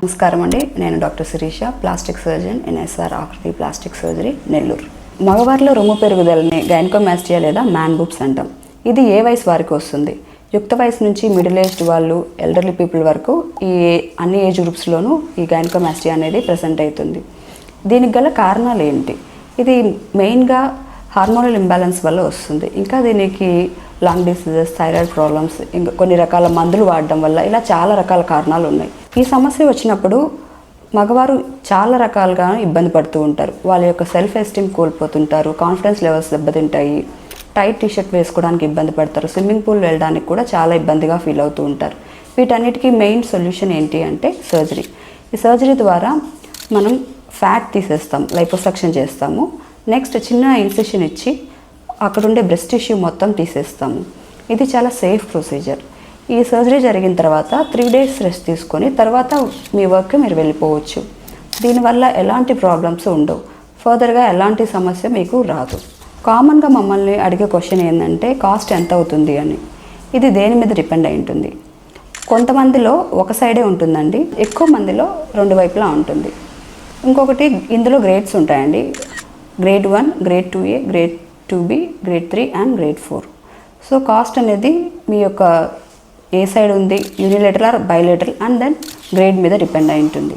నమస్కారం అండి. నేను doctor Sirisha, plastic surgeon in sr.Aakruthi plastic surgery, Nellore. మగవారిలో రొమ్ము పెరుగుదలని గైనకోమాస్టియా లేదా మ్యాన్ బూబ్స్ అంటాం. ఇది ఏ వయసు వారికి వస్తుంది? యుక్త వయసు నుంచి మిడిల్ ఏజ్డ్ వాళ్ళు, ఎల్డర్లీ పీపుల్ వరకు ఈ అన్ని ఏజ్ గ్రూప్స్లోనూ ఈ గైనకోమాస్టియా అనేది ప్రెసెంట్ అవుతుంది. దీనికి గల కారణాలు ఏంటి? ఇది మెయిన్గా హార్మోనల్ ఇంబ్యాలెన్స్ వల్ల వస్తుంది. ఇంకా దీనికి లంగ్ డిసీజెస్, థైరాయిడ్ ప్రాబ్లమ్స్, ఇంకా కొన్ని రకాల మందులు వాడడం వల్ల ఇలా చాలా రకాల కారణాలు ఉన్నాయి. ఈ సమస్య వచ్చినప్పుడు మగవారు చాలా రకాలుగా ఇబ్బంది పడుతూ ఉంటారు. వాళ్ళ యొక్క సెల్ఫ్ ఎస్టీమ్ కోల్పోతుంటారు, కాన్ఫిడెన్స్ లెవెల్స్ దెబ్బతింటాయి, టైట్ టీషర్ట్ వేసుకోవడానికి ఇబ్బంది పడతారు, స్విమ్మింగ్ పూల్ వెళ్ళడానికి కూడా చాలా ఇబ్బందిగా ఫీల్ అవుతూ ఉంటారు. వీటన్నిటికీ మెయిన్ సొల్యూషన్ ఏంటి అంటే సర్జరీ. ఈ సర్జరీ ద్వారా మనం ఫ్యాట్ తీసేస్తాం, లైపోసక్షన్ చేస్తాము. నెక్స్ట్ చిన్న ఇన్సిషన్ ఇచ్చి అక్కడుండే బ్రెస్ట్ టిష్యూ మొత్తం తీసేస్తాము. ఇది చాలా సేఫ్ ప్రొసీజర్. ఈ సర్జరీ జరిగిన తర్వాత 3 days రెస్ట్ తీసుకొని తర్వాత మీ వర్క్కి మీరు వెళ్ళిపోవచ్చు. దీనివల్ల ఎలాంటి ప్రాబ్లమ్స్ ఉండవు, ఫర్దర్గా ఎలాంటి సమస్య మీకు రాదు. కామన్గా మమ్మల్ని అడిగే క్వశ్చన్ ఏంటంటే కాస్ట్ ఎంత అవుతుంది అని. ఇది దేని మీద డిపెండ్ అయి ఉంటుంది. కొంతమందిలో ఒక సైడే ఉంటుందండి, ఎక్కువ మందిలో 2 వైపులా ఉంటుంది. ఇంకొకటి ఇందులో గ్రేడ్స్ ఉంటాయండి. Grade 1, grade 2A, grade 2B, grade 3 and grade 4. So cost అనేది మీ యొక్క ఏ సైడ్ ఉంది, unilateral or bilateral and then grade మీద డిపెండ్ అయి ఉంటుంది.